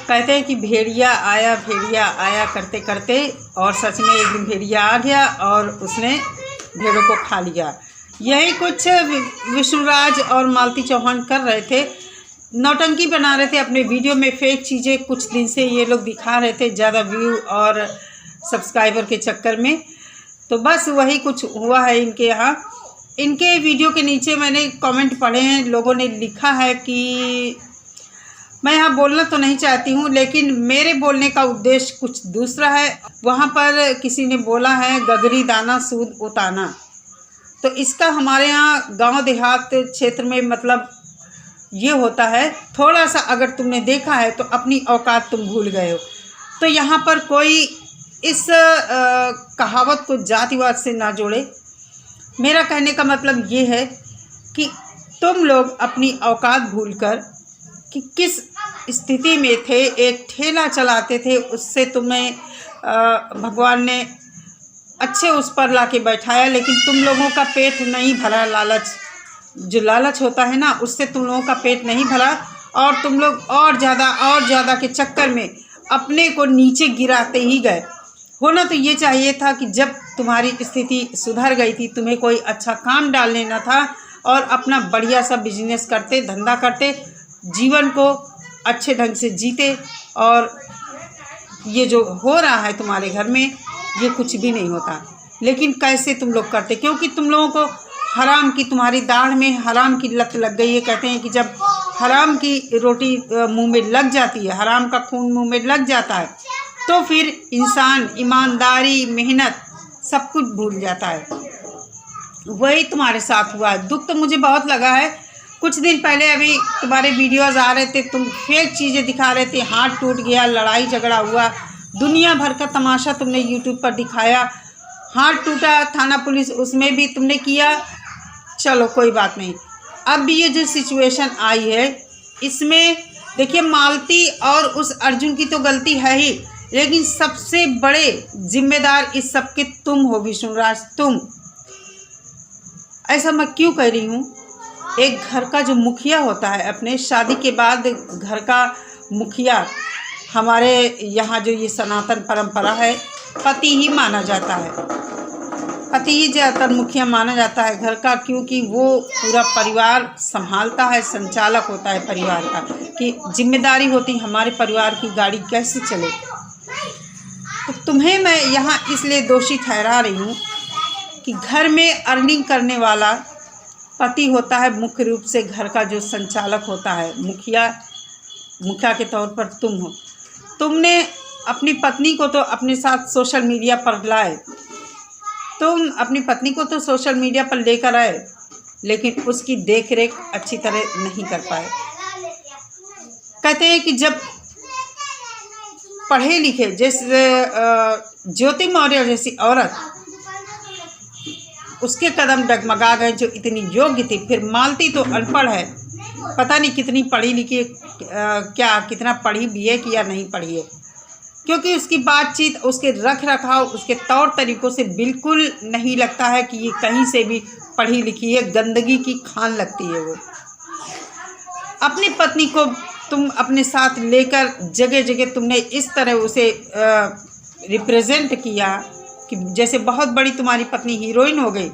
कहते हैं कि भेड़िया आया करते करते, और सच में एक दिन भेड़िया आ गया और उसने भेड़ों को खा लिया। यही कुछ विष्णुराज और मालती चौहान कर रहे थे, नौटंकी बना रहे थे अपने वीडियो में, फेक चीज़ें कुछ दिन से ये लोग दिखा रहे थे ज़्यादा व्यू और सब्सक्राइबर के चक्कर में। तो बस वही कुछ हुआ है इनके यहाँ। इनके वीडियो के नीचे मैंने कमेंट पढ़े हैं, लोगों ने लिखा है कि मैं यहाँ बोलना तो नहीं चाहती हूँ, लेकिन मेरे बोलने का उद्देश्य कुछ दूसरा है। वहाँ पर किसी ने बोला है गगरी दाना सूद उताना, तो इसका हमारे यहाँ गांव देहात क्षेत्र में मतलब ये होता है, थोड़ा सा अगर तुमने देखा है तो अपनी औकात तुम भूल गए हो। तो यहाँ पर कोई इस कहावत को जातिवाद से ना जोड़े। मेरा कहने का मतलब ये है कि तुम लोग अपनी औकात भूलकर कि किस स्थिति में थे, एक ठेला चलाते थे, उससे तुम्हें भगवान ने अच्छे उस पर लाके बैठाया, लेकिन तुम लोगों का पेट नहीं भरा। जो लालच होता है ना, उससे तुम लोगों का पेट नहीं भरा और तुम लोग और ज़्यादा के चक्कर में अपने को नीचे गिराते ही गए। होना तो ये चाहिए था कि जब तुम्हारी स्थिति सुधर गई थी, तुम्हें कोई अच्छा काम डाल लेना था और अपना बढ़िया सा बिजनेस करते, धंधा करते, जीवन को अच्छे ढंग से जीते। और ये जो हो रहा है तुम्हारे घर में, ये कुछ भी नहीं होता। लेकिन कैसे तुम लोग करते, क्योंकि तुम लोगों को हराम की, तुम्हारी दाढ़ में हराम की लत लग गई है। कहते हैं कि जब हराम की रोटी मुंह में लग जाती है, हराम का खून मुंह में लग जाता है, तो फिर इंसान ईमानदारी, मेहनत सब कुछ भूल जाता है। वही तुम्हारे साथ हुआ है। दुख तो मुझे बहुत लगा है। कुछ दिन पहले अभी तुम्हारे वीडियोज़ आ रहे थे, तुम फेक चीज़ें दिखा रहे थे, हाथ टूट गया, लड़ाई झगड़ा हुआ, दुनिया भर का तमाशा तुमने यूट्यूब पर दिखाया। हाथ टूटा, थाना पुलिस उसमें भी तुमने किया, चलो कोई बात नहीं। अब ये जो सिचुएशन आई है, इसमें देखिए मालती और उस अर्जुन की तो गलती है ही, लेकिन सबसे बड़े जिम्मेदार इस सब के तुम हो विष्णुराज, तुम। ऐसा मैं क्यों कह रही हूँ? एक घर का जो मुखिया होता है, अपने शादी के बाद घर का मुखिया, हमारे यहाँ जो ये सनातन परंपरा है, पति ही माना जाता है। पति ही ज़्यादातर मुखिया माना जाता है घर का, क्योंकि वो पूरा परिवार संभालता है, संचालक होता है परिवार का, कि जिम्मेदारी होती हमारे परिवार की गाड़ी कैसे चले। तो तुम्हें मैं यहाँ इसलिए दोषी ठहरा रही हूँ कि घर में अर्निंग करने वाला पति होता है, मुख्य रूप से घर का जो संचालक होता है, मुखिया के तौर पर तुम हो। तुमने अपनी पत्नी को तो अपने साथ सोशल मीडिया पर लाए, तुम अपनी पत्नी को तो सोशल मीडिया पर लेकर आए, लेकिन उसकी देखरेख अच्छी तरह नहीं कर पाए। कहते हैं कि जब पढ़े लिखे, जैसे ज्योति मौर्य जैसी औरत, उसके कदम डगमगा गए जो इतनी योग्य थी। फिर मालती तो अनपढ़ है, पता नहीं कितनी पढ़ी लिखी, क्या कितना पढ़ी भी है कि या नहीं पढ़ी है, क्योंकि उसकी बातचीत, उसके रख रखाव, उसके तौर तरीक़ों से बिल्कुल नहीं लगता है कि ये कहीं से भी पढ़ी लिखी है। गंदगी की खान लगती है वो। अपनी पत्नी को तुम अपने साथ लेकर जगह जगह तुमने इस तरह उसे रिप्रेजेंट किया कि जैसे बहुत बड़ी तुम्हारी पत्नी हीरोइन हो गई,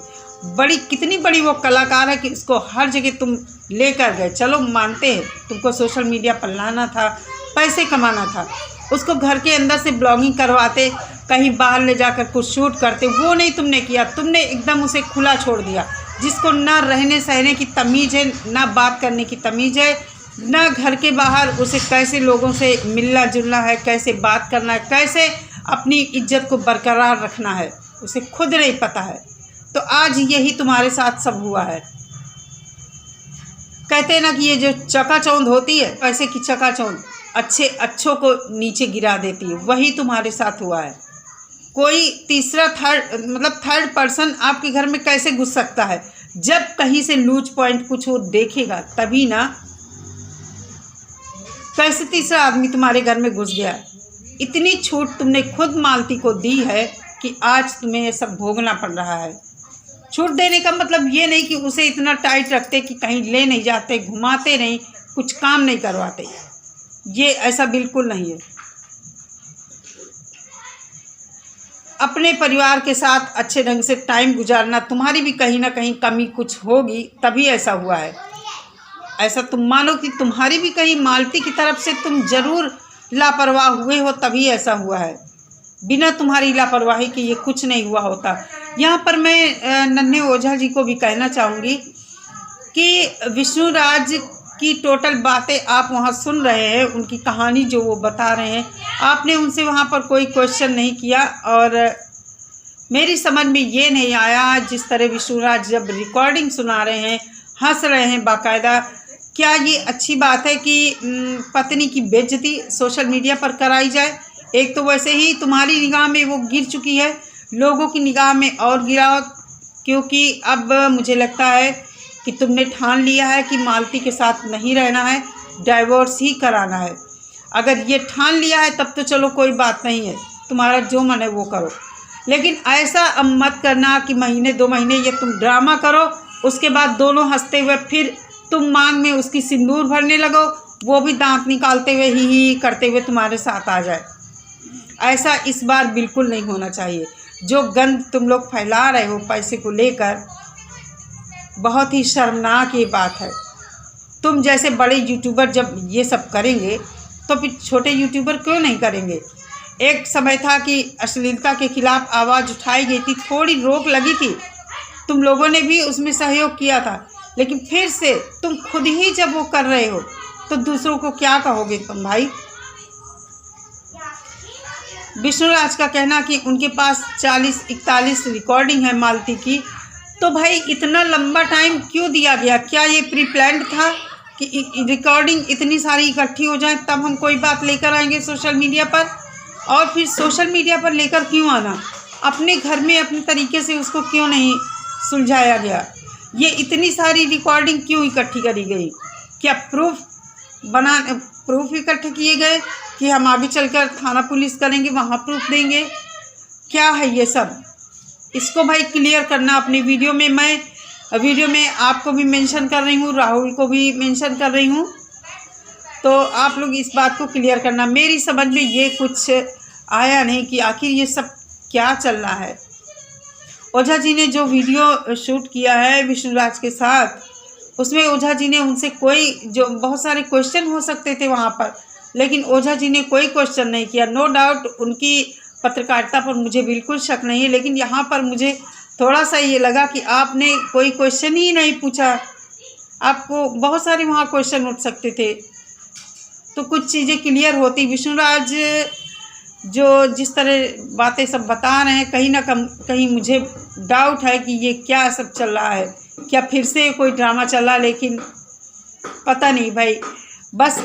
बड़ी कितनी बड़ी वो कलाकार है कि उसको हर जगह तुम लेकर गए। चलो मानते हैं तुमको सोशल मीडिया पर लाना था, पैसे कमाना था, उसको घर के अंदर से ब्लॉगिंग करवाते, कहीं बाहर ले जाकर कुछ शूट करते, वो नहीं तुमने किया। तुमने एकदम उसे खुला छोड़ दिया, जिसको ना रहने सहने की तमीज़ है, ना बात करने की तमीज़ है, ना घर के बाहर उसे कैसे लोगों से मिलना जुलना है, कैसे बात करना है, कैसे अपनी इज्जत को बरकरार रखना है, उसे खुद नहीं पता है। तो आज यही तुम्हारे साथ सब हुआ है। कहते हैं ना कि ये जो चकाचौंध होती है, पैसे की चकाचौंध अच्छों को नीचे गिरा देती है, वही तुम्हारे साथ हुआ है। कोई तीसरा थर्ड पर्सन आपके घर में कैसे घुस सकता है? जब कहीं से लूज पॉइंट कुछ वो देखेगा तभी ना। कैसे तीसरा आदमी तुम्हारे घर में घुस गया? इतनी छूट तुमने खुद मालती को दी है कि आज तुम्हें ये सब भोगना पड़ रहा है। छूट देने का मतलब ये नहीं कि उसे इतना टाइट रखते कि कहीं ले नहीं जाते, घुमाते नहीं, कुछ काम नहीं करवाते। ये ऐसा बिल्कुल नहीं है। अपने परिवार के साथ अच्छे ढंग से टाइम गुजारना, तुम्हारी भी कहीं ना कहीं कमी कुछ होगी तभी ऐसा हुआ है। ऐसा तुम मानो कि तुम्हारी भी कहीं मालती की तरफ से तुम जरूर लापरवाह हुए हो तभी ऐसा हुआ है। बिना तुम्हारी लापरवाही के ये कुछ नहीं हुआ होता। यहाँ पर मैं नन्हे ओझा जी को भी कहना चाहूँगी कि विष्णुराज की टोटल बातें आप वहाँ सुन रहे हैं, उनकी कहानी जो वो बता रहे हैं, आपने उनसे वहाँ पर कोई क्वेश्चन नहीं किया। और मेरी समझ में ये नहीं आया जिस तरह विष्णुराज जब रिकॉर्डिंग सुना रहे हैं, हंस रहे हैं बाकायदा, क्या ये अच्छी बात है कि पत्नी की बेइज्जती सोशल मीडिया पर कराई जाए? एक तो वैसे ही तुम्हारी निगाह में वो गिर चुकी है, लोगों की निगाह में और गिरा, क्योंकि अब मुझे लगता है कि तुमने ठान लिया है कि मालती के साथ नहीं रहना है, डाइवोर्स ही कराना है। अगर ये ठान लिया है तब तो चलो कोई बात नहीं है, तुम्हारा जो मन है वो करो। लेकिन ऐसा अब मत करना कि महीने 2 महीने ये तुम ड्रामा करो, उसके बाद दोनों हंसते हुए फिर तुम मांग में उसकी सिंदूर भरने लगो, वो भी दांत निकालते हुए ही करते हुए तुम्हारे साथ आ जाए। ऐसा इस बार बिल्कुल नहीं होना चाहिए। जो गंद तुम लोग फैला रहे हो पैसे को लेकर, बहुत ही शर्मनाक ये बात है। तुम जैसे बड़े यूट्यूबर जब ये सब करेंगे तो फिर छोटे यूट्यूबर क्यों नहीं करेंगे? एक समय था कि अश्लीलता के खिलाफ आवाज़ उठाई गई थी, थोड़ी रोक लगी थी, तुम लोगों ने भी उसमें सहयोग किया था, लेकिन फिर से तुम खुद ही जब वो कर रहे हो तो दूसरों को क्या कहोगे तुम भाई? विष्णुराज का कहना कि उनके पास 40-41 रिकॉर्डिंग है मालती की, तो भाई इतना लंबा टाइम क्यों दिया गया? क्या ये प्री प्लान्ड था कि रिकॉर्डिंग इतनी सारी इकट्ठी हो जाए तब हम कोई बात लेकर आएंगे सोशल मीडिया पर? और फिर सोशल मीडिया पर लेकर क्यों आना? अपने घर में अपने तरीके से उसको क्यों नहीं सुलझाया गया? ये इतनी सारी रिकॉर्डिंग क्यों इकट्ठी करी गई? क्या प्रूफ इकट्ठे किए गए कि हम आगे चलकर थाना पुलिस करेंगे, वहाँ प्रूफ देंगे? क्या है ये सब? इसको भाई क्लियर करना अपनी वीडियो में। मैं वीडियो में आपको भी मेंशन कर रही हूँ, राहुल को भी मेंशन कर रही हूँ, तो आप लोग इस बात को क्लियर करना। मेरी समझ में ये कुछ आया नहीं कि आखिर ये सब क्या चल रहा है। ओझा जी ने जो वीडियो शूट किया है विष्णुराज के साथ, उसमें ओझा जी ने उनसे कोई, जो बहुत सारे क्वेश्चन हो सकते थे वहाँ पर, लेकिन ओझा जी ने कोई क्वेश्चन नहीं किया। नो डाउट उनकी पत्रकारिता पर मुझे बिल्कुल शक नहीं है, लेकिन यहाँ पर मुझे थोड़ा सा ये लगा कि आपने कोई क्वेश्चन ही नहीं पूछा। आपको बहुत सारे वहाँ क्वेश्चन उठ सकते थे तो कुछ चीज़ें क्लियर होती। विष्णुराज जो जिस तरह बातें सब बता रहे हैं, कहीं ना कहीं मुझे डाउट है कि ये क्या सब चल रहा है, क्या फिर से कोई ड्रामा चल रहा है? लेकिन पता नहीं भाई, बस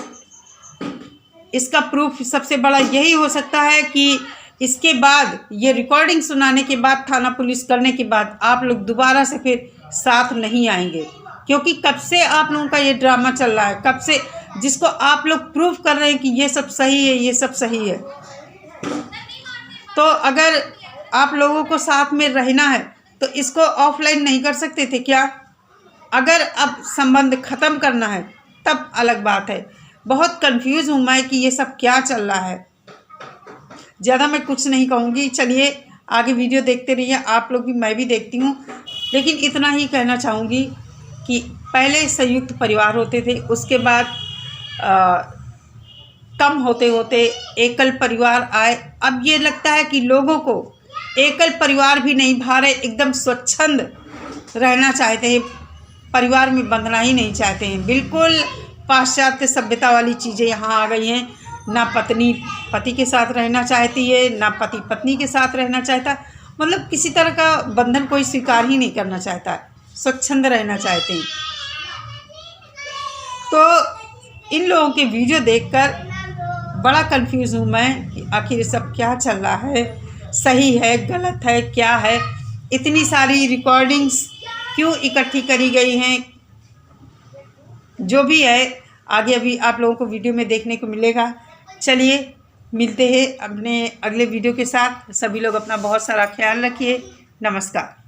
इसका प्रूफ सबसे बड़ा यही हो सकता है कि इसके बाद ये रिकॉर्डिंग सुनाने के बाद, थाना पुलिस करने के बाद आप लोग दोबारा से फिर साथ नहीं आएंगे, क्योंकि कब से आप लोगों का ये ड्रामा चल रहा है, कब से, जिसको आप लोग प्रूफ कर रहे हैं कि ये सब सही है, ये सब सही है। तो अगर आप लोगों को साथ में रहना है तो इसको ऑफलाइन नहीं कर सकते थे क्या? अगर अब संबंध ख़त्म करना है तब अलग बात है। बहुत कंफ्यूज हूँ मैं कि ये सब क्या चल रहा है। ज़्यादा मैं कुछ नहीं कहूँगी, चलिए आगे वीडियो देखते रहिए आप लोग भी, मैं भी देखती हूँ। लेकिन इतना ही कहना चाहूँगी कि पहले संयुक्त परिवार होते थे, उसके बाद कम होते होते एकल परिवार आए। अब ये लगता है कि लोगों को एकल परिवार भी नहीं भा रहे, एकदम स्वच्छंद रहना चाहते हैं, परिवार में बंधना ही नहीं चाहते हैं। बिल्कुल पाश्चात्य सभ्यता वाली चीज़ें यहाँ आ गई हैं। ना पत्नी पति के साथ रहना चाहती है, ना पति पत्नी के साथ रहना चाहता, मतलब किसी तरह का बंधन कोई स्वीकार ही नहीं करना चाहता, स्वच्छंद रहना चाहते हैं। तो इन लोगों के वीडियो देखकर बड़ा कंफ्यूज हूँ मैं कि आखिर सब क्या चल रहा है, सही है गलत है क्या है? इतनी सारी रिकॉर्डिंग्स क्यों इकट्ठी करी गई हैं? जो भी है आगे अभी आप लोगों को वीडियो में देखने को मिलेगा। चलिए मिलते हैं अपने अगले वीडियो के साथ। सभी लोग अपना बहुत सारा ख्याल रखिए। नमस्कार।